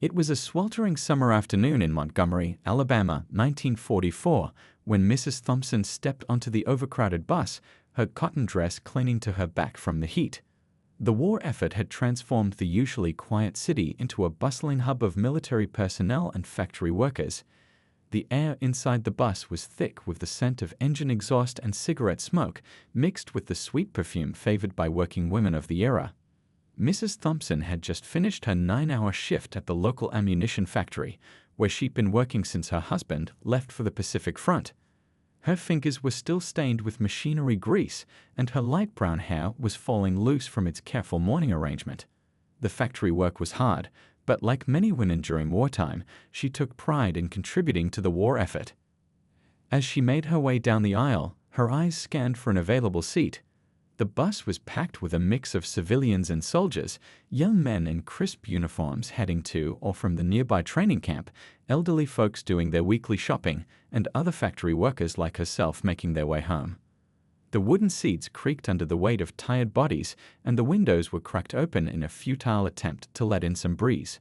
It was a sweltering summer afternoon in Montgomery, Alabama, 1944, when Mrs. Thompson stepped onto the overcrowded bus, her cotton dress clinging to her back from the heat. The war effort had transformed the usually quiet city into a bustling hub of military personnel and factory workers. The air inside the bus was thick with the scent of engine exhaust and cigarette smoke, mixed with the sweet perfume favored by working women of the era. Mrs. Thompson had just finished her 9-hour shift at the local ammunition factory, where she'd been working since her husband left for the Pacific Front. Her fingers were still stained with machinery grease, and her light brown hair was falling loose from its careful morning arrangement. The factory work was hard, but like many women during wartime, she took pride in contributing to the war effort. As she made her way down the aisle, her eyes scanned for an available seat. The bus was packed with a mix of civilians and soldiers, young men in crisp uniforms heading to or from the nearby training camp, elderly folks doing their weekly shopping, and other factory workers like herself making their way home. The wooden seats creaked under the weight of tired bodies, and the windows were cracked open in a futile attempt to let in some breeze.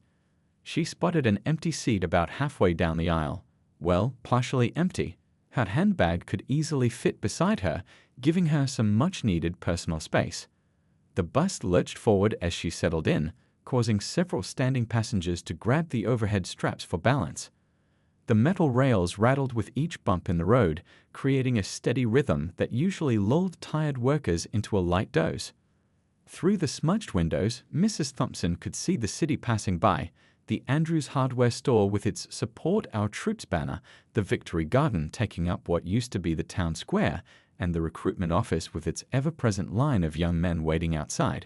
She spotted an empty seat about halfway down the aisle. Well, partially empty. Her handbag could easily fit beside her, giving her some much-needed personal space. The bus lurched forward as she settled in, causing several standing passengers to grab the overhead straps for balance. The metal rails rattled with each bump in the road, creating a steady rhythm that usually lulled tired workers into a light doze. Through the smudged windows, Mrs. Thompson could see the city passing by, the Andrews Hardware store with its Support Our Troops banner, the Victory Garden taking up what used to be the town square, and the recruitment office with its ever-present line of young men waiting outside.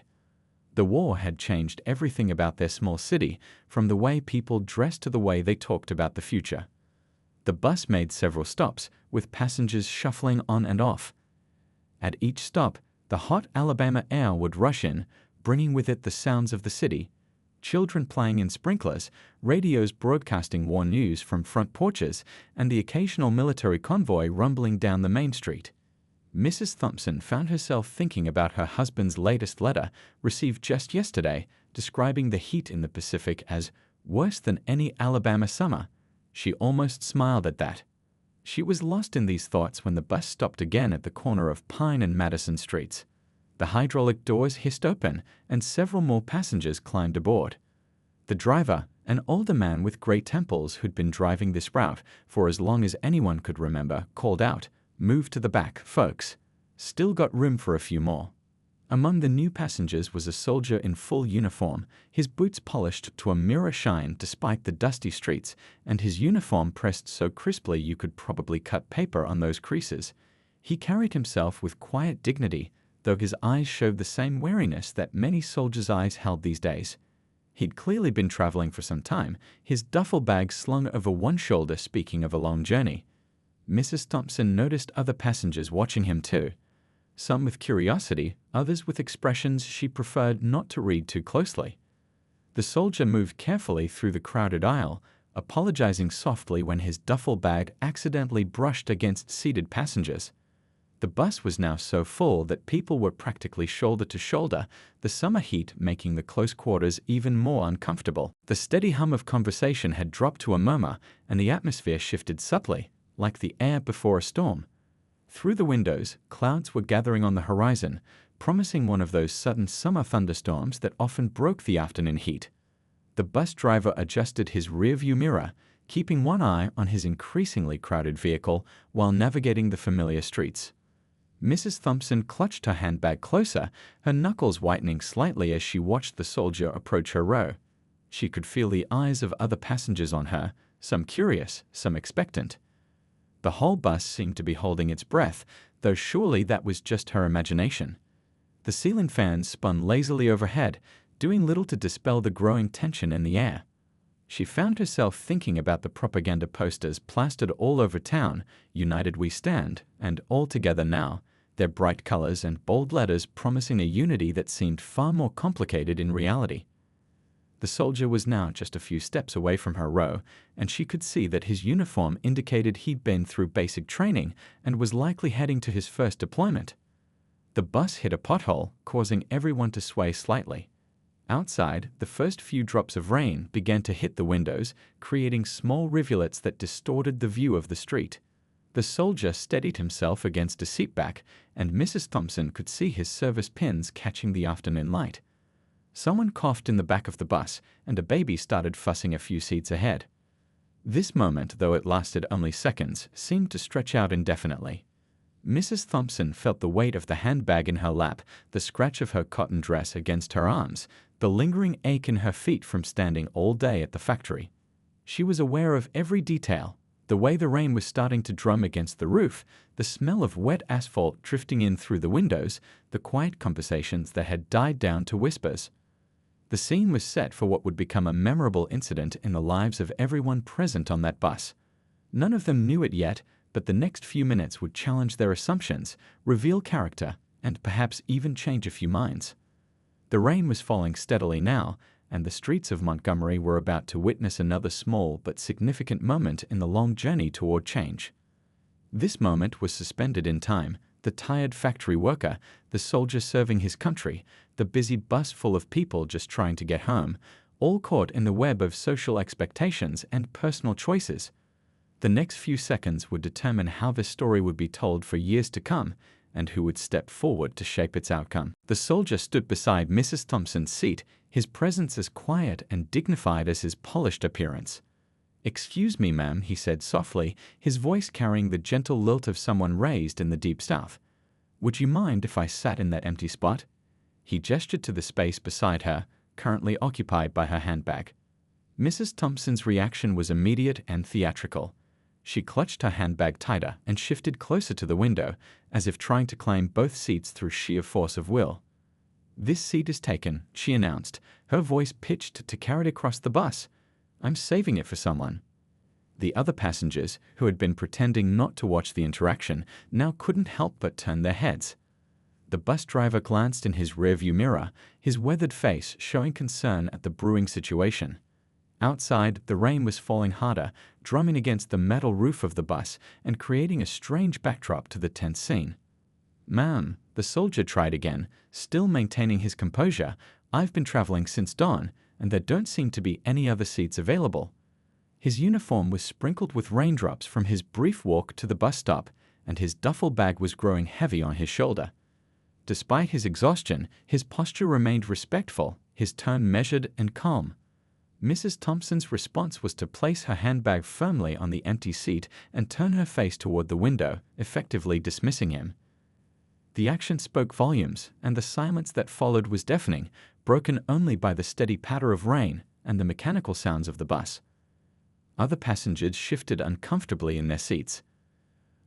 The war had changed everything about their small city, from the way people dressed to the way they talked about the future. The bus made several stops, with passengers shuffling on and off. At each stop, the hot Alabama air would rush in, bringing with it the sounds of the city. Children playing in sprinklers, radios broadcasting war news from front porches, and the occasional military convoy rumbling down the main street. Mrs. Thompson found herself thinking about her husband's latest letter, received just yesterday, describing the heat in the Pacific as worse than any Alabama summer. She almost smiled at that. She was lost in these thoughts when the bus stopped again at the corner of Pine and Madison Streets. The hydraulic doors hissed open, and several more passengers climbed aboard. The driver, an older man with gray temples who'd been driving this route for as long as anyone could remember, called out, "Move to the back, folks. Still got room for a few more." Among the new passengers was a soldier in full uniform, his boots polished to a mirror shine despite the dusty streets, and his uniform pressed so crisply you could probably cut paper on those creases. He carried himself with quiet dignity, though his eyes showed the same wariness that many soldiers' eyes held these days. He'd clearly been traveling for some time, his duffel bag slung over one shoulder speaking of a long journey. Mrs. Thompson noticed other passengers watching him too. Some with curiosity, others with expressions she preferred not to read too closely. The soldier moved carefully through the crowded aisle, apologizing softly when his duffel bag accidentally brushed against seated passengers. The bus was now so full that people were practically shoulder to shoulder, the summer heat making the close quarters even more uncomfortable. The steady hum of conversation had dropped to a murmur, and the atmosphere shifted subtly, like the air before a storm. Through the windows, clouds were gathering on the horizon, promising one of those sudden summer thunderstorms that often broke the afternoon heat. The bus driver adjusted his rearview mirror, keeping one eye on his increasingly crowded vehicle while navigating the familiar streets. Mrs. Thompson clutched her handbag closer, her knuckles whitening slightly as she watched the soldier approach her row. She could feel the eyes of other passengers on her, some curious, some expectant. The whole bus seemed to be holding its breath, though surely that was just her imagination. The ceiling fans spun lazily overhead, doing little to dispel the growing tension in the air. She found herself thinking about the propaganda posters plastered all over town, "United We Stand," and "All Together Now," their bright colors and bold letters promising a unity that seemed far more complicated in reality. The soldier was now just a few steps away from her row, and she could see that his uniform indicated he'd been through basic training and was likely heading to his first deployment. The bus hit a pothole, causing everyone to sway slightly. Outside, the first few drops of rain began to hit the windows, creating small rivulets that distorted the view of the street. The soldier steadied himself against a seatback, and Mrs. Thompson could see his service pins catching the afternoon light. Someone coughed in the back of the bus, and a baby started fussing a few seats ahead. This moment, though it lasted only seconds, seemed to stretch out indefinitely. Mrs. Thompson felt the weight of the handbag in her lap, the scratch of her cotton dress against her arms, the lingering ache in her feet from standing all day at the factory. She was aware of every detail: the way the rain was starting to drum against the roof, the smell of wet asphalt drifting in through the windows, the quiet conversations that had died down to whispers. The scene was set for what would become a memorable incident in the lives of everyone present on that bus. None of them knew it yet, but the next few minutes would challenge their assumptions, reveal character, and perhaps even change a few minds. The rain was falling steadily now, and the streets of Montgomery were about to witness another small but significant moment in the long journey toward change. This moment was suspended in time: the tired factory worker, the soldier serving his country, the busy bus full of people just trying to get home, all caught in the web of social expectations and personal choices. The next few seconds would determine how this story would be told for years to come, and who would step forward to shape its outcome. The soldier stood beside Mrs. Thompson's seat, his presence as quiet and dignified as his polished appearance. "Excuse me, ma'am," he said softly, his voice carrying the gentle lilt of someone raised in the deep South. "Would you mind if I sat in that empty spot?" He gestured to the space beside her, currently occupied by her handbag. Mrs. Thompson's reaction was immediate and theatrical. She clutched her handbag tighter and shifted closer to the window, as if trying to claim both seats through sheer force of will. "This seat is taken," she announced, her voice pitched to carry it across the bus. "I'm saving it for someone." The other passengers, who had been pretending not to watch the interaction, now couldn't help but turn their heads. The bus driver glanced in his rearview mirror, his weathered face showing concern at the brewing situation. Outside, the rain was falling harder, drumming against the metal roof of the bus and creating a strange backdrop to the tense scene. "Ma'am," the soldier tried again, still maintaining his composure, "I've been traveling since dawn, and there don't seem to be any other seats available." His uniform was sprinkled with raindrops from his brief walk to the bus stop, and his duffel bag was growing heavy on his shoulder. Despite his exhaustion, his posture remained respectful, his tone measured and calm. Mrs. Thompson's response was to place her handbag firmly on the empty seat and turn her face toward the window, effectively dismissing him. The action spoke volumes, and the silence that followed was deafening, broken only by the steady patter of rain and the mechanical sounds of the bus. Other passengers shifted uncomfortably in their seats.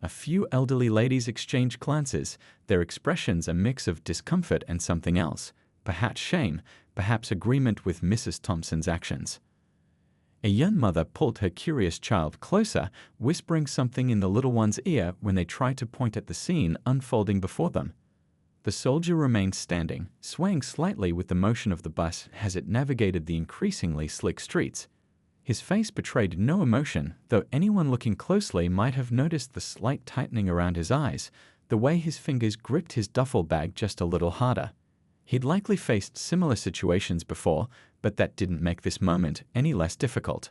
A few elderly ladies exchanged glances, their expressions a mix of discomfort and something else, perhaps shame, perhaps agreement with Mrs. Thompson's actions. A young mother pulled her curious child closer, whispering something in the little one's ear when they tried to point at the scene unfolding before them. The soldier remained standing, swaying slightly with the motion of the bus as it navigated the increasingly slick streets. His face betrayed no emotion, though anyone looking closely might have noticed the slight tightening around his eyes, the way his fingers gripped his duffel bag just a little harder. He'd likely faced similar situations before, but that didn't make this moment any less difficult.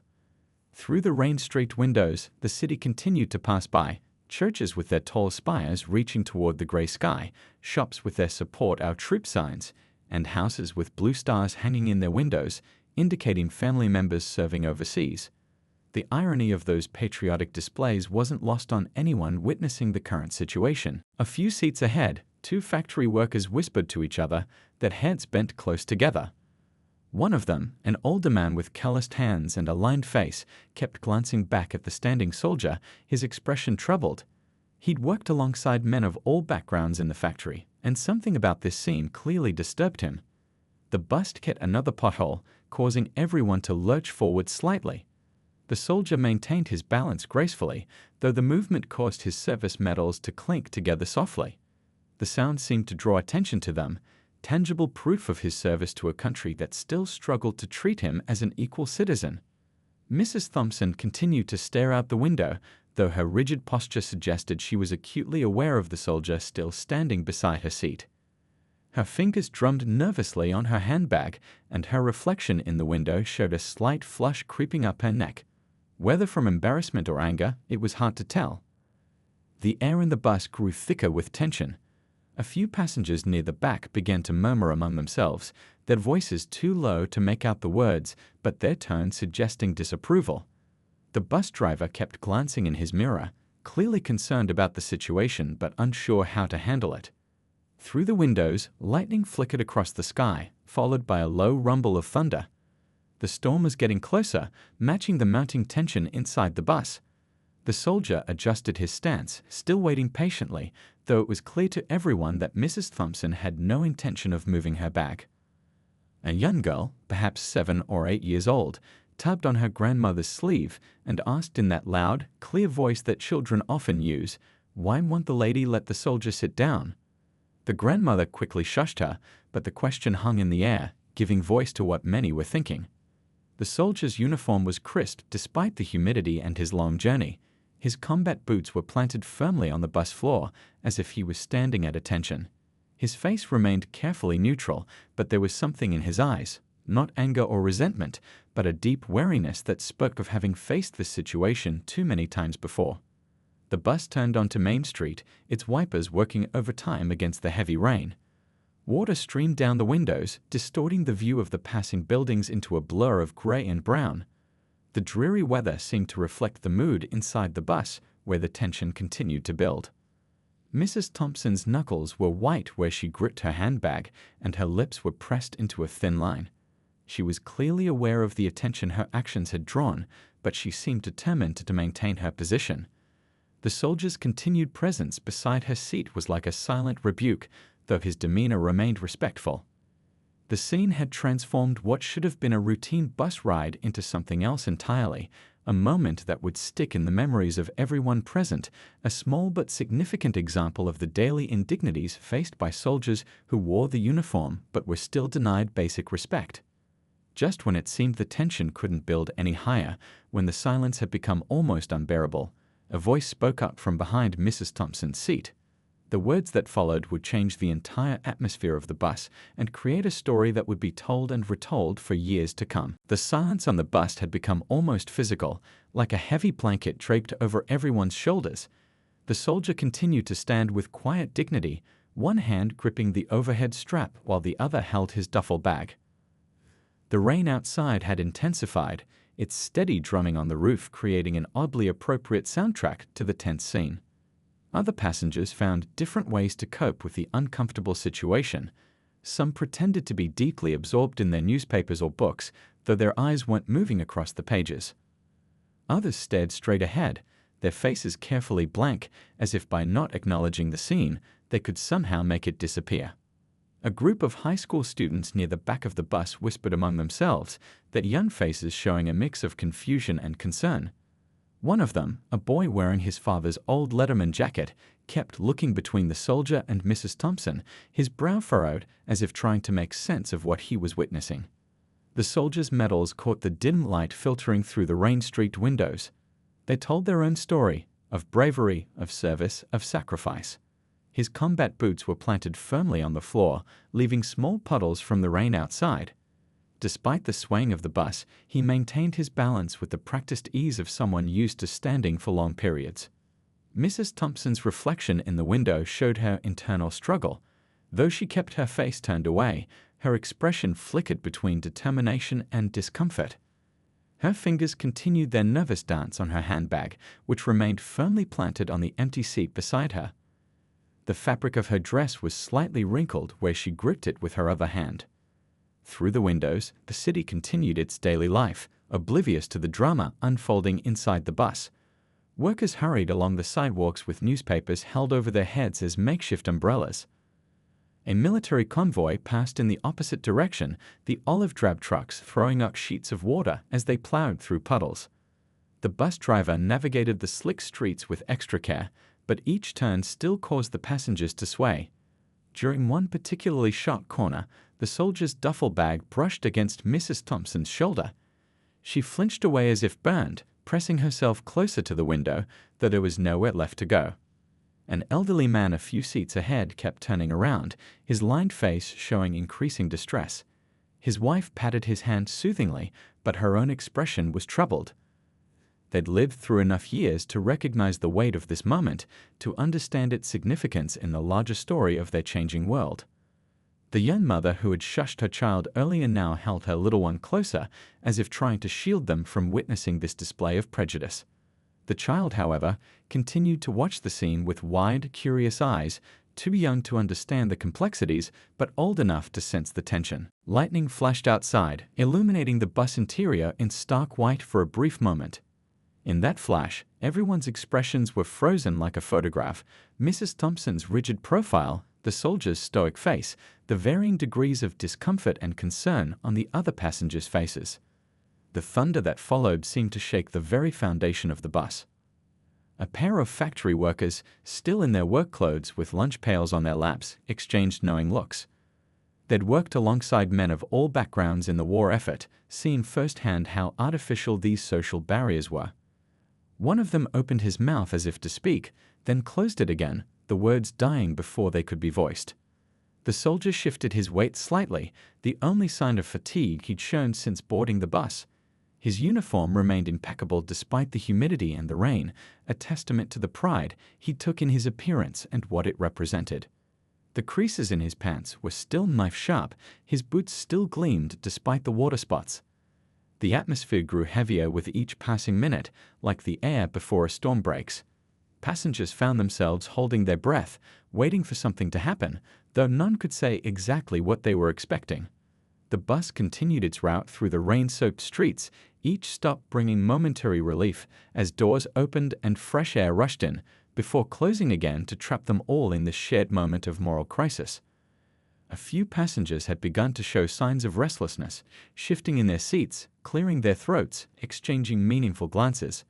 Through the rain-streaked windows, the city continued to pass by, churches with their tall spires reaching toward the gray sky, shops with their "Support Our Troops" signs, and houses with blue stars hanging in their windows, indicating family members serving overseas. The irony of those patriotic displays wasn't lost on anyone witnessing the current situation. A few seats ahead, two factory workers whispered to each other, their heads bent close together. One of them, an older man with calloused hands and a lined face, kept glancing back at the standing soldier, his expression troubled. He'd worked alongside men of all backgrounds in the factory, and something about this scene clearly disturbed him. The bus hit another pothole, causing everyone to lurch forward slightly. The soldier maintained his balance gracefully, though the movement caused his service medals to clink together softly. The sound seemed to draw attention to them, tangible proof of his service to a country that still struggled to treat him as an equal citizen. Mrs. Thompson continued to stare out the window, though her rigid posture suggested she was acutely aware of the soldier still standing beside her seat. Her fingers drummed nervously on her handbag, and her reflection in the window showed a slight flush creeping up her neck. Whether from embarrassment or anger, it was hard to tell. The air in the bus grew thicker with tension. A few passengers near the back began to murmur among themselves, their voices too low to make out the words, but their tone suggesting disapproval. The bus driver kept glancing in his mirror, clearly concerned about the situation but unsure how to handle it. Through the windows, lightning flickered across the sky, followed by a low rumble of thunder. The storm was getting closer, matching the mounting tension inside the bus. The soldier adjusted his stance, still waiting patiently, though it was clear to everyone that Mrs. Thompson had no intention of moving her bag. A young girl, perhaps 7 or 8 years old, tugged on her grandmother's sleeve and asked in that loud, clear voice that children often use, "Why won't the lady let the soldier sit down?" The grandmother quickly shushed her, but the question hung in the air, giving voice to what many were thinking. The soldier's uniform was crisp despite the humidity and his long journey. His combat boots were planted firmly on the bus floor, as if he was standing at attention. His face remained carefully neutral, but there was something in his eyes, not anger or resentment, but a deep wariness that spoke of having faced this situation too many times before. The bus turned onto Main Street, its wipers working overtime against the heavy rain. Water streamed down the windows, distorting the view of the passing buildings into a blur of gray and brown. The dreary weather seemed to reflect the mood inside the bus, where the tension continued to build. Mrs. Thompson's knuckles were white where she gripped her handbag, and her lips were pressed into a thin line. She was clearly aware of the attention her actions had drawn, but she seemed determined to maintain her position. The soldier's continued presence beside her seat was like a silent rebuke, though his demeanor remained respectful. The scene had transformed what should have been a routine bus ride into something else entirely, a moment that would stick in the memories of everyone present, a small but significant example of the daily indignities faced by soldiers who wore the uniform but were still denied basic respect. Just when it seemed the tension couldn't build any higher, when the silence had become almost unbearable, a voice spoke up from behind Mrs. Thompson's seat. The words that followed would change the entire atmosphere of the bus and create a story that would be told and retold for years to come. The silence on the bus had become almost physical, like a heavy blanket draped over everyone's shoulders. The soldier continued to stand with quiet dignity, one hand gripping the overhead strap while the other held his duffel bag. The rain outside had intensified, its steady drumming on the roof creating an oddly appropriate soundtrack to the tense scene. Other passengers found different ways to cope with the uncomfortable situation. Some pretended to be deeply absorbed in their newspapers or books, though their eyes weren't moving across the pages. Others stared straight ahead, their faces carefully blank, as if by not acknowledging the scene, they could somehow make it disappear. A group of high school students near the back of the bus whispered among themselves, their young faces showing a mix of confusion and concern. One of them, a boy wearing his father's old Letterman jacket, kept looking between the soldier and Mrs. Thompson, his brow furrowed as if trying to make sense of what he was witnessing. The soldier's medals caught the dim light filtering through the rain-streaked windows. They told their own story, of bravery, of service, of sacrifice. His combat boots were planted firmly on the floor, leaving small puddles from the rain outside. Despite the swaying of the bus, he maintained his balance with the practiced ease of someone used to standing for long periods. Mrs. Thompson's reflection in the window showed her internal struggle. Though she kept her face turned away, her expression flickered between determination and discomfort. Her fingers continued their nervous dance on her handbag, which remained firmly planted on the empty seat beside her. The fabric of her dress was slightly wrinkled where she gripped it with her other hand. Through the windows, the city continued its daily life, oblivious to the drama unfolding inside the bus. Workers hurried along the sidewalks with newspapers held over their heads as makeshift umbrellas. A military convoy passed in the opposite direction, the olive-drab trucks throwing up sheets of water as they plowed through puddles. The bus driver navigated the slick streets with extra care, but each turn still caused the passengers to sway. During one particularly sharp corner, the soldier's duffel bag brushed against Mrs. Thompson's shoulder. She flinched away as if burned, pressing herself closer to the window, though there was nowhere left to go. An elderly man a few seats ahead kept turning around, his lined face showing increasing distress. His wife patted his hand soothingly, but her own expression was troubled. They'd lived through enough years to recognize the weight of this moment, to understand its significance in the larger story of their changing world. The young mother who had shushed her child earlier now held her little one closer, as if trying to shield them from witnessing this display of prejudice. The child, however, continued to watch the scene with wide, curious eyes, too young to understand the complexities, but old enough to sense the tension. Lightning flashed outside, illuminating the bus interior in stark white for a brief moment. In that flash, everyone's expressions were frozen like a photograph. Mrs. Thompson's rigid profile, the soldier's stoic face, the varying degrees of discomfort and concern on the other passengers' faces. The thunder that followed seemed to shake the very foundation of the bus. A pair of factory workers, still in their work clothes with lunch pails on their laps, exchanged knowing looks. They'd worked alongside men of all backgrounds in the war effort, seeing firsthand how artificial these social barriers were. One of them opened his mouth as if to speak, then closed it again, the words dying before they could be voiced. The soldier shifted his weight slightly, the only sign of fatigue he'd shown since boarding the bus. His uniform remained impeccable despite the humidity and the rain, a testament to the pride he took in his appearance and what it represented. The creases in his pants were still knife-sharp, his boots still gleamed despite the water spots. The atmosphere grew heavier with each passing minute, like the air before a storm breaks. Passengers found themselves holding their breath, waiting for something to happen, though none could say exactly what they were expecting. The bus continued its route through the rain-soaked streets, each stop bringing momentary relief as doors opened and fresh air rushed in, before closing again to trap them all in this shared moment of moral crisis. A few passengers had begun to show signs of restlessness, shifting in their seats, clearing their throats, exchanging meaningful glances.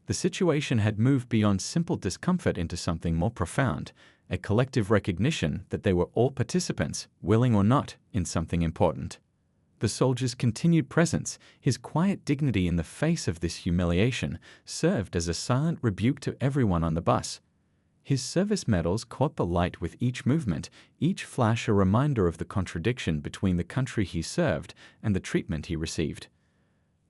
The situation had moved beyond simple discomfort into something more profound, a collective recognition that they were all participants, willing or not, in something important. The soldier's continued presence, his quiet dignity in the face of this humiliation, served as a silent rebuke to everyone on the bus. His service medals caught the light with each movement, each flash a reminder of the contradiction between the country he served and the treatment he received.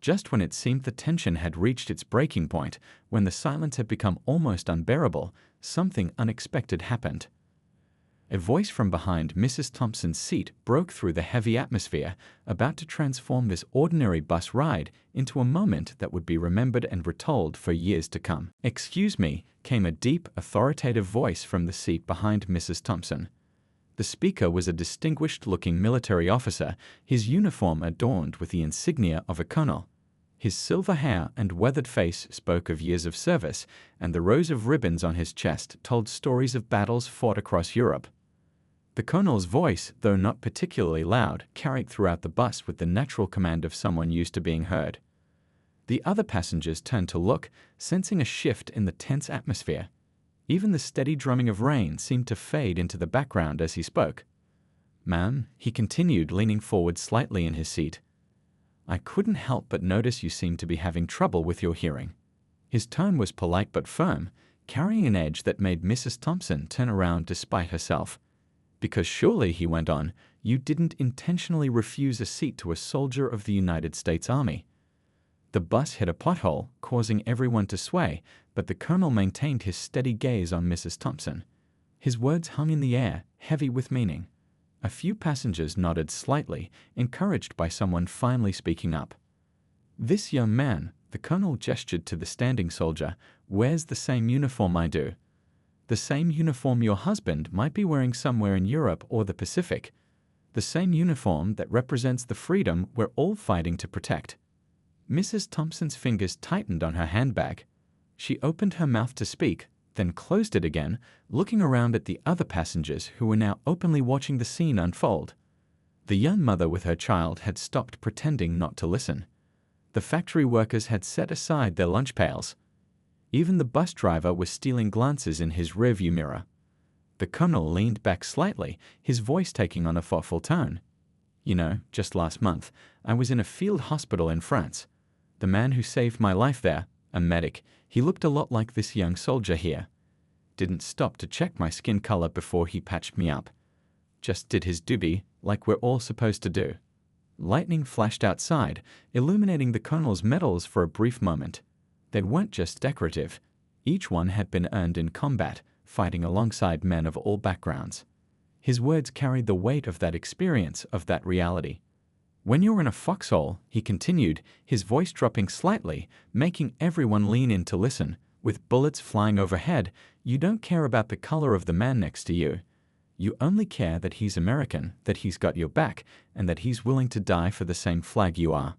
Just when it seemed the tension had reached its breaking point, when the silence had become almost unbearable, something unexpected happened. A voice from behind Mrs. Thompson's seat broke through the heavy atmosphere, about to transform this ordinary bus ride into a moment that would be remembered and retold for years to come. "Excuse me," came a deep, authoritative voice from the seat behind Mrs. Thompson. The speaker was a distinguished-looking military officer, his uniform adorned with the insignia of a colonel. His silver hair and weathered face spoke of years of service, and the rows of ribbons on his chest told stories of battles fought across Europe. The colonel's voice, though not particularly loud, carried throughout the bus with the natural command of someone used to being heard. The other passengers turned to look, sensing a shift in the tense atmosphere. Even the steady drumming of rain seemed to fade into the background as he spoke. "Ma'am," he continued, leaning forward slightly in his seat, "I couldn't help but notice you seemed to be having trouble with your hearing." His tone was polite but firm, carrying an edge that made Mrs. Thompson turn around despite herself. "Because surely," he went on, "you didn't intentionally refuse a seat to a soldier of the United States Army." The bus hit a pothole, causing everyone to sway, but the colonel maintained his steady gaze on Mrs. Thompson. His words hung in the air, heavy with meaning. A few passengers nodded slightly, encouraged by someone finally speaking up. "This young man," the colonel gestured to the standing soldier, "wears the same uniform I do. The same uniform your husband might be wearing somewhere in Europe or the Pacific. The same uniform that represents the freedom we're all fighting to protect." Mrs. Thompson's fingers tightened on her handbag. She opened her mouth to speak, then closed it again, looking around at the other passengers who were now openly watching the scene unfold. The young mother with her child had stopped pretending not to listen. The factory workers had set aside their lunch pails. Even the bus driver was stealing glances in his rearview mirror. The colonel leaned back slightly, his voice taking on a thoughtful tone. "You know, just last month, I was in a field hospital in France. The man who saved my life there, a medic, he looked a lot like this young soldier here. Didn't stop to check my skin color before he patched me up. Just did his doobie, like we're all supposed to do. Lightning flashed outside, illuminating the colonel's medals for a brief moment. They weren't just decorative. Each one had been earned in combat, fighting alongside men of all backgrounds. His words carried the weight of that experience, of that reality. When you're in a foxhole, he continued, his voice dropping slightly, making everyone lean in to listen, with bullets flying overhead, you don't care about the color of the man next to you. You only care that he's American, that he's got your back, and that he's willing to die for the same flag you are.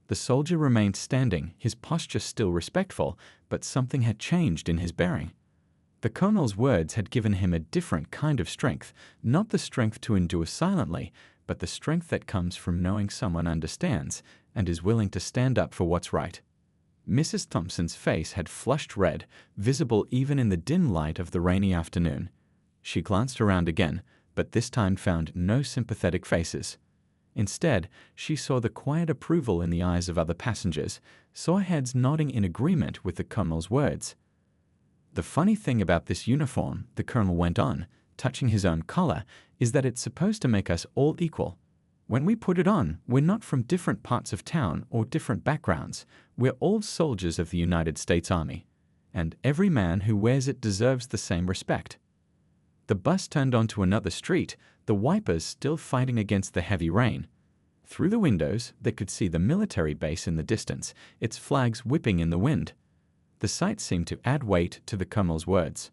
The soldier remained standing, his posture still respectful, but something had changed in his bearing. The colonel's words had given him a different kind of strength, not the strength to endure silently, but the strength that comes from knowing someone understands and is willing to stand up for what's right. Mrs. Thompson's face had flushed red, visible even in the dim light of the rainy afternoon. She glanced around again, but this time found no sympathetic faces. Instead, she saw the quiet approval in the eyes of other passengers, saw heads nodding in agreement with the colonel's words. The funny thing about this uniform, the colonel went on, touching his own collar, is that it's supposed to make us all equal. When we put it on, we're not from different parts of town or different backgrounds. We're all soldiers of the United States Army, and every man who wears it deserves the same respect. The bus turned onto another street, the wipers still fighting against the heavy rain. Through the windows, they could see the military base in the distance, its flags whipping in the wind. The sight seemed to add weight to the colonel's words.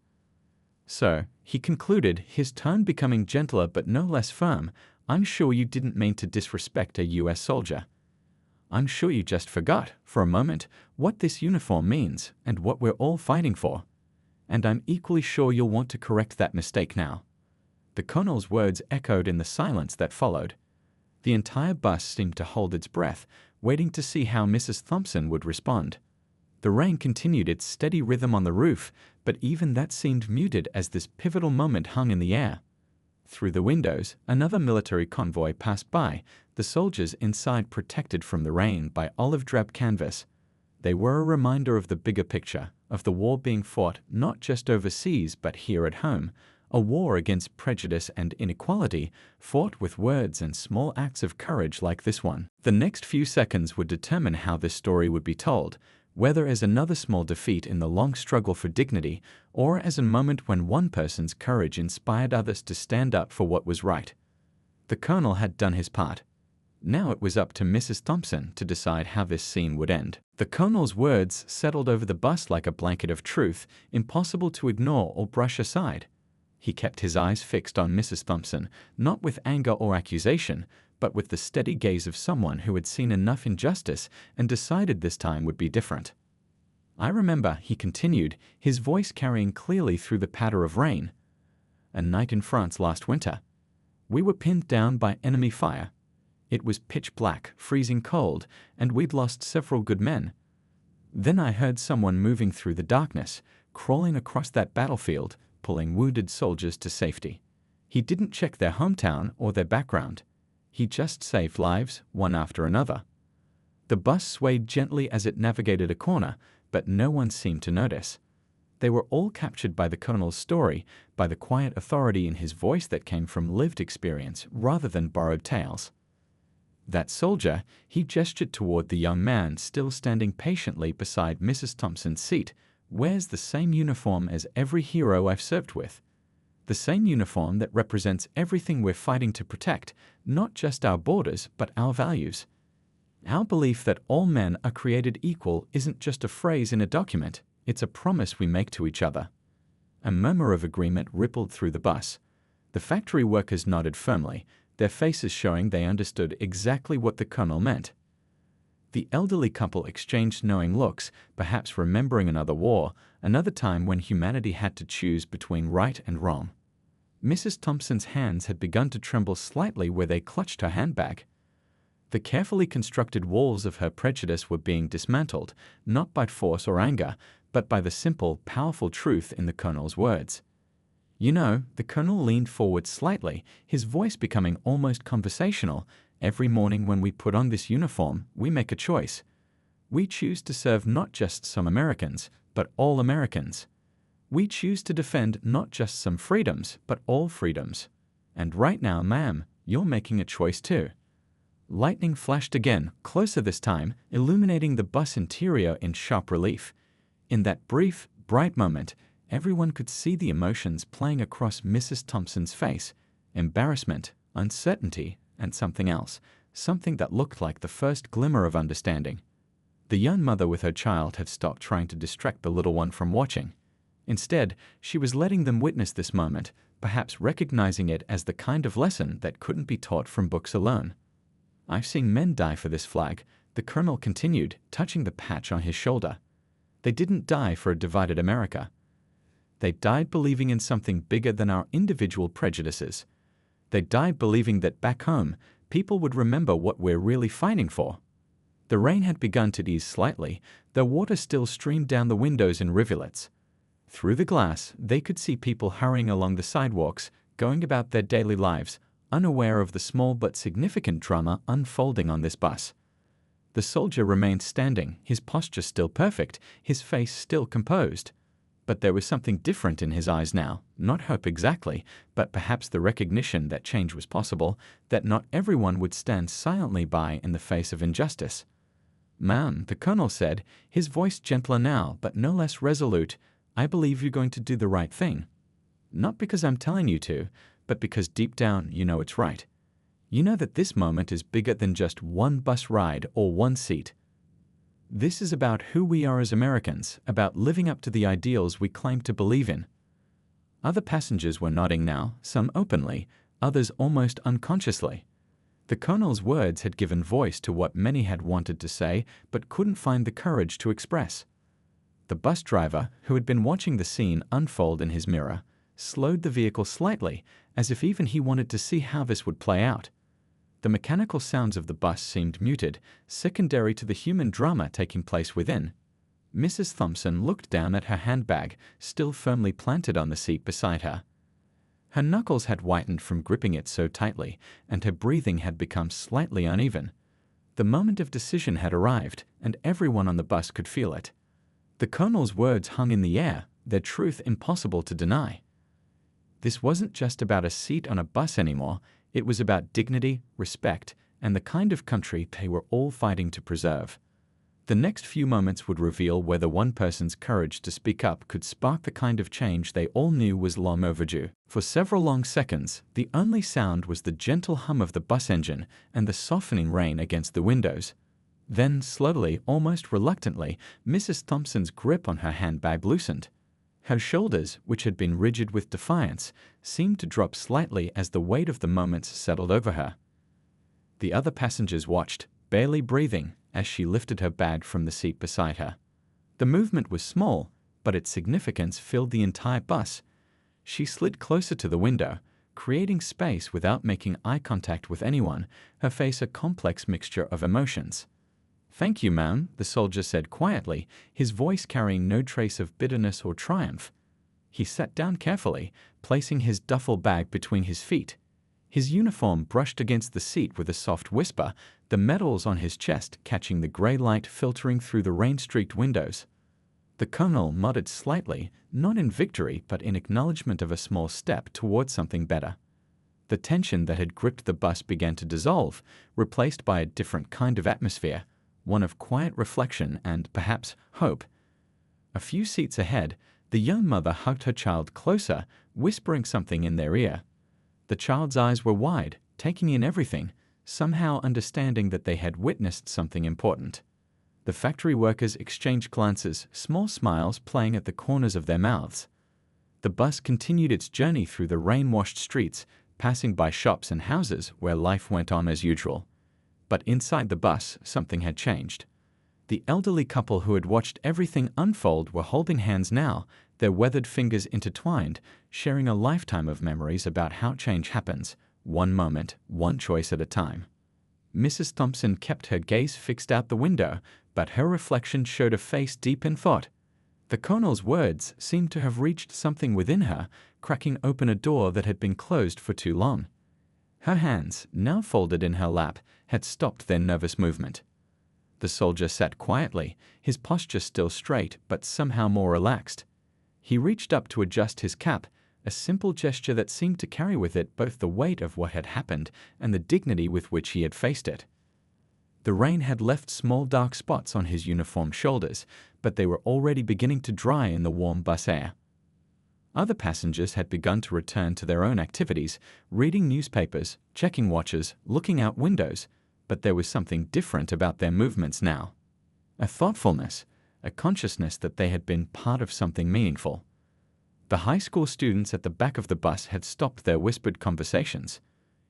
So, he concluded, his tone becoming gentler but no less firm, I'm sure you didn't mean to disrespect a U.S. soldier. I'm sure you just forgot, for a moment, what this uniform means and what we're all fighting for. And I'm equally sure you'll want to correct that mistake now. The colonel's words echoed in the silence that followed. The entire bus seemed to hold its breath, waiting to see how Mrs. Thompson would respond. The rain continued its steady rhythm on the roof, but even that seemed muted as this pivotal moment hung in the air. Through the windows, another military convoy passed by, the soldiers inside protected from the rain by olive-drab canvas. They were a reminder of the bigger picture, of the war being fought not just overseas but here at home, a war against prejudice and inequality, fought with words and small acts of courage like this one. The next few seconds would determine how this story would be told, whether as another small defeat in the long struggle for dignity, or as a moment when one person's courage inspired others to stand up for what was right. The colonel had done his part. Now it was up to Mrs. Thompson to decide how this scene would end. The colonel's words settled over the bus like a blanket of truth, impossible to ignore or brush aside. He kept his eyes fixed on Mrs. Thompson, not with anger or accusation, but with the steady gaze of someone who had seen enough injustice and decided this time would be different. I remember, he continued, his voice carrying clearly through the patter of rain. A night in France last winter. We were pinned down by enemy fire. It was pitch black, freezing cold, and we'd lost several good men. Then I heard someone moving through the darkness, crawling across that battlefield, pulling wounded soldiers to safety. He didn't check their hometown or their background. He just saved lives, one after another. The bus swayed gently as it navigated a corner, but no one seemed to notice. They were all captured by the colonel's story, by the quiet authority in his voice that came from lived experience rather than borrowed tales. That soldier, he gestured toward the young man still standing patiently beside Mrs. Thompson's seat, wears the same uniform as every hero I've served with. The same uniform that represents everything we're fighting to protect, not just our borders, but our values. Our belief that all men are created equal isn't just a phrase in a document, it's a promise we make to each other. A murmur of agreement rippled through the bus. The factory workers nodded firmly, their faces showing they understood exactly what the colonel meant. The elderly couple exchanged knowing looks, perhaps remembering another war, another time when humanity had to choose between right and wrong. Mrs. Thompson's hands had begun to tremble slightly where they clutched her handbag. The carefully constructed walls of her prejudice were being dismantled, not by force or anger, but by the simple, powerful truth in the colonel's words. You know, the colonel leaned forward slightly, his voice becoming almost conversational. Every morning when we put on this uniform, we make a choice. We choose to serve not just some Americans, but all Americans. We choose to defend not just some freedoms, but all freedoms. And right now, ma'am, you're making a choice too. Lightning flashed again, closer this time, illuminating the bus interior in sharp relief. In that brief, bright moment, everyone could see the emotions playing across Mrs. Thompson's face: embarrassment, uncertainty, and something else, something that looked like the first glimmer of understanding. The young mother with her child had stopped trying to distract the little one from watching. Instead, she was letting them witness this moment, perhaps recognizing it as the kind of lesson that couldn't be taught from books alone. "I've seen men die for this flag," the colonel continued, touching the patch on his shoulder. "They didn't die for a divided America. They died believing in something bigger than our individual prejudices. They died believing that back home, people would remember what we're really fighting for." The rain had begun to ease slightly, though water still streamed down the windows in rivulets. Through the glass, they could see people hurrying along the sidewalks, going about their daily lives, unaware of the small but significant drama unfolding on this bus. The soldier remained standing, his posture still perfect, his face still composed. But there was something different in his eyes now, not hope exactly, but perhaps the recognition that change was possible, that not everyone would stand silently by in the face of injustice. "Ma'am," the colonel said, his voice gentler now, but no less resolute, "I believe you're going to do the right thing. Not because I'm telling you to, but because deep down you know it's right. You know that this moment is bigger than just one bus ride or one seat. This is about who we are as Americans, about living up to the ideals we claim to believe in." Other passengers were nodding now, some openly, others almost unconsciously. The colonel's words had given voice to what many had wanted to say but couldn't find the courage to express. The bus driver, who had been watching the scene unfold in his mirror, slowed the vehicle slightly, as if even he wanted to see how this would play out. The mechanical sounds of the bus seemed muted, secondary to the human drama taking place within. Mrs. Thompson looked down at her handbag, still firmly planted on the seat beside her. Her knuckles had whitened from gripping it so tightly, and her breathing had become slightly uneven. The moment of decision had arrived, and everyone on the bus could feel it. The colonel's words hung in the air, their truth impossible to deny. This wasn't just about a seat on a bus anymore, it was about dignity, respect, and the kind of country they were all fighting to preserve. The next few moments would reveal whether one person's courage to speak up could spark the kind of change they all knew was long overdue. For several long seconds, the only sound was the gentle hum of the bus engine and the softening rain against the windows. Then, slowly, almost reluctantly, Mrs. Thompson's grip on her handbag loosened. Her shoulders, which had been rigid with defiance, seemed to drop slightly as the weight of the moments settled over her. The other passengers watched, barely breathing, as she lifted her bag from the seat beside her. The movement was small, but its significance filled the entire bus. She slid closer to the window, creating space without making eye contact with anyone, her face a complex mixture of emotions. "Thank you, ma'am," the soldier said quietly, his voice carrying no trace of bitterness or triumph. He sat down carefully, placing his duffel bag between his feet. His uniform brushed against the seat with a soft whisper, the medals on his chest catching the gray light filtering through the rain-streaked windows. The colonel nodded slightly, not in victory but in acknowledgement of a small step toward something better. The tension that had gripped the bus began to dissolve, replaced by a different kind of atmosphere, one of quiet reflection and, perhaps, hope. A few seats ahead, the young mother hugged her child closer, whispering something in their ear. The child's eyes were wide, taking in everything, somehow understanding that they had witnessed something important. The factory workers exchanged glances, small smiles playing at the corners of their mouths. The bus continued its journey through the rain-washed streets, passing by shops and houses where life went on as usual. But inside the bus, something had changed. The elderly couple who had watched everything unfold were holding hands now, their weathered fingers intertwined, sharing a lifetime of memories about how change happens, one moment, one choice at a time. Mrs. Thompson kept her gaze fixed out the window, but her reflection showed a face deep in thought. The colonel's words seemed to have reached something within her, cracking open a door that had been closed for too long. Her hands, now folded in her lap, had stopped their nervous movement. The soldier sat quietly, his posture still straight but somehow more relaxed. He reached up to adjust his cap, a simple gesture that seemed to carry with it both the weight of what had happened and the dignity with which he had faced it. The rain had left small dark spots on his uniformed shoulders, but they were already beginning to dry in the warm bus air. Other passengers had begun to return to their own activities, reading newspapers, checking watches, looking out windows, but there was something different about their movements now. A thoughtfulness, a consciousness that they had been part of something meaningful. The high school students at the back of the bus had stopped their whispered conversations.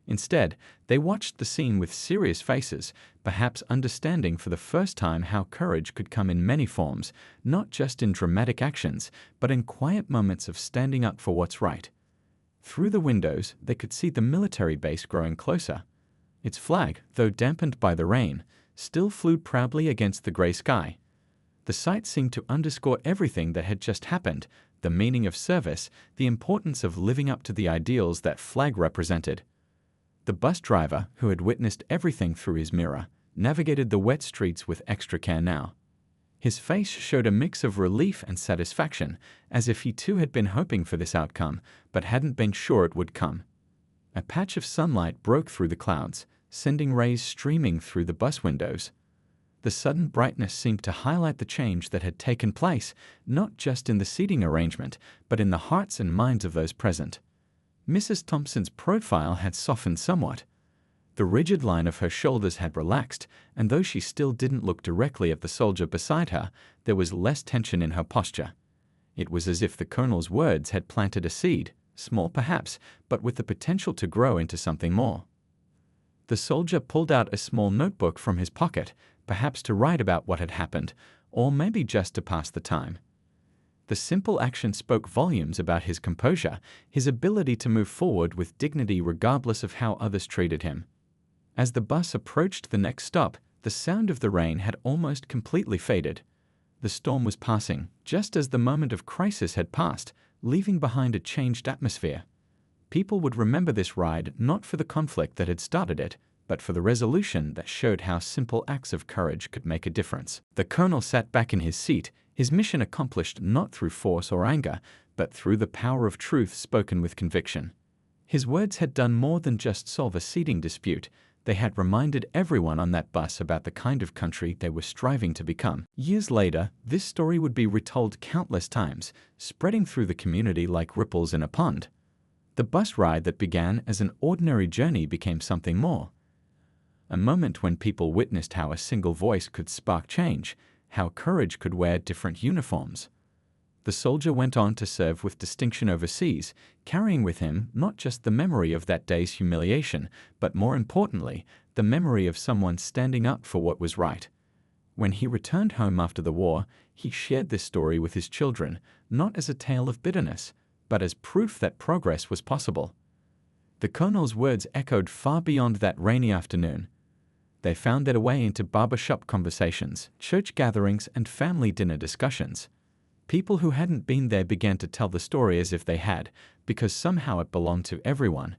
Instead, they watched the scene with serious faces, perhaps understanding for the first time how courage could come in many forms, not just in dramatic actions, but in quiet moments of standing up for what's right. Through the windows, they could see the military base growing closer. Its flag, though dampened by the rain, still flew proudly against the gray sky. The sight seemed to underscore everything that had just happened, the meaning of service, the importance of living up to the ideals that flag represented. The bus driver, who had witnessed everything through his mirror, navigated the wet streets with extra care now. His face showed a mix of relief and satisfaction, as if he too had been hoping for this outcome, but hadn't been sure it would come. A patch of sunlight broke through the clouds, sending rays streaming through the bus windows. The sudden brightness seemed to highlight the change that had taken place, not just in the seating arrangement, but in the hearts and minds of those present. Mrs. Thompson's profile had softened somewhat. The rigid line of her shoulders had relaxed, and though she still didn't look directly at the soldier beside her, there was less tension in her posture. It was as if the colonel's words had planted a seed, small perhaps, but with the potential to grow into something more. The soldier pulled out a small notebook from his pocket, perhaps to write about what had happened, or maybe just to pass the time. The simple action spoke volumes about his composure, his ability to move forward with dignity regardless of how others treated him. As the bus approached the next stop, the sound of the rain had almost completely faded. The storm was passing, just as the moment of crisis had passed, leaving behind a changed atmosphere. People would remember this ride not for the conflict that had started it, but for the resolution that showed how simple acts of courage could make a difference. The colonel sat back in his seat, his mission accomplished not through force or anger, but through the power of truth spoken with conviction. His words had done more than just solve a seating dispute. They had reminded everyone on that bus about the kind of country they were striving to become. Years later, this story would be retold countless times, spreading through the community like ripples in a pond. The bus ride that began as an ordinary journey became something more. A moment when people witnessed how a single voice could spark change, how courage could wear different uniforms. The soldier went on to serve with distinction overseas, carrying with him not just the memory of that day's humiliation, but more importantly, the memory of someone standing up for what was right. When he returned home after the war, he shared this story with his children, not as a tale of bitterness, but as proof that progress was possible. The colonel's words echoed far beyond that rainy afternoon. They found their way into barbershop conversations, church gatherings, and family dinner discussions. People who hadn't been there began to tell the story as if they had, because somehow it belonged to everyone.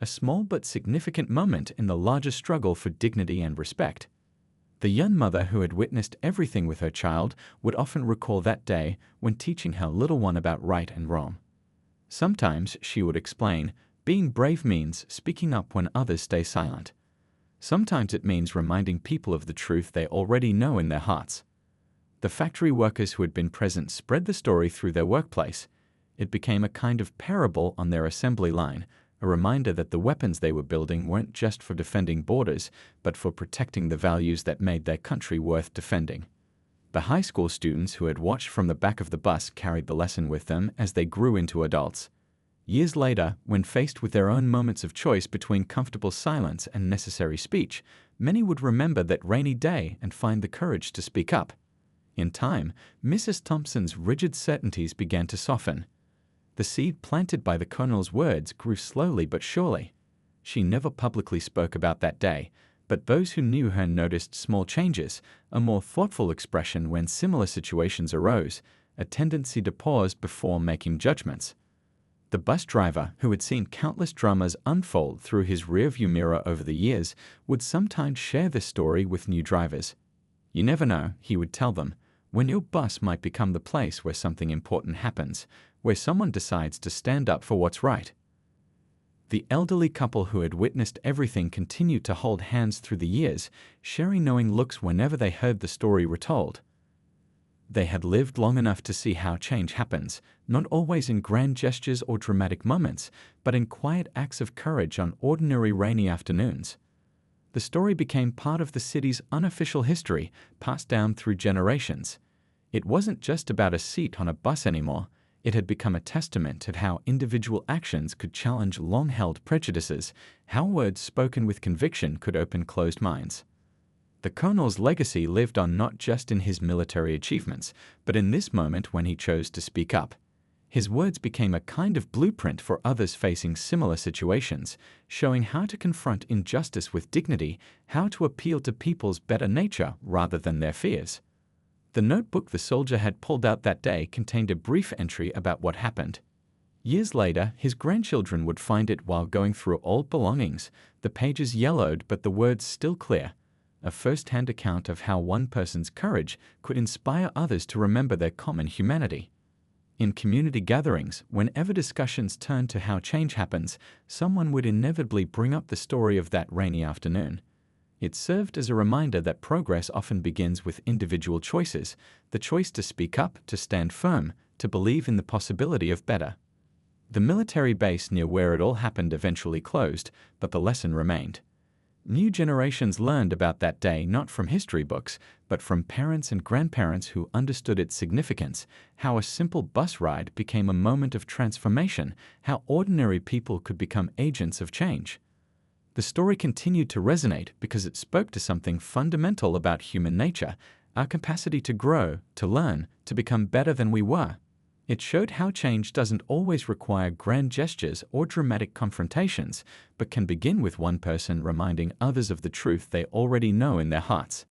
A small but significant moment in the larger struggle for dignity and respect. The young mother who had witnessed everything with her child would often recall that day when teaching her little one about right and wrong. Sometimes, she would explain, being brave means speaking up when others stay silent. Sometimes it means reminding people of the truth they already know in their hearts. The factory workers who had been present spread the story through their workplace. It became a kind of parable on their assembly line, a reminder that the weapons they were building weren't just for defending borders, but for protecting the values that made their country worth defending. The high school students who had watched from the back of the bus carried the lesson with them as they grew into adults. Years later, when faced with their own moments of choice between comfortable silence and necessary speech, many would remember that rainy day and find the courage to speak up. In time, Mrs. Thompson's rigid certainties began to soften. The seed planted by the colonel's words grew slowly but surely. She never publicly spoke about that day, but those who knew her noticed small changes, a more thoughtful expression when similar situations arose, a tendency to pause before making judgments. The bus driver, who had seen countless dramas unfold through his rearview mirror over the years, would sometimes share this story with new drivers. You never know, he would tell them, when your bus might become the place where something important happens, where someone decides to stand up for what's right. The elderly couple who had witnessed everything continued to hold hands through the years, sharing knowing looks whenever they heard the story retold. They had lived long enough to see how change happens, not always in grand gestures or dramatic moments, but in quiet acts of courage on ordinary rainy afternoons. The story became part of the city's unofficial history, passed down through generations. It wasn't just about a seat on a bus anymore. It had become a testament of how individual actions could challenge long-held prejudices, how words spoken with conviction could open closed minds. The Colonel's legacy lived on not just in his military achievements, but in this moment when he chose to speak up. His words became a kind of blueprint for others facing similar situations, showing how to confront injustice with dignity, how to appeal to people's better nature rather than their fears. The notebook the soldier had pulled out that day contained a brief entry about what happened. Years later, his grandchildren would find it while going through old belongings, the pages yellowed but the words still clear. A first-hand account of how one person's courage could inspire others to remember their common humanity. In community gatherings, whenever discussions turned to how change happens, someone would inevitably bring up the story of that rainy afternoon. It served as a reminder that progress often begins with individual choices, the choice to speak up, to stand firm, to believe in the possibility of better. The military base near where it all happened eventually closed, but the lesson remained. New generations learned about that day not from history books, but from parents and grandparents who understood its significance, how a simple bus ride became a moment of transformation, how ordinary people could become agents of change. The story continued to resonate because it spoke to something fundamental about human nature, our capacity to grow, to learn, to become better than we were. It showed how change doesn't always require grand gestures or dramatic confrontations, but can begin with one person reminding others of the truth they already know in their hearts.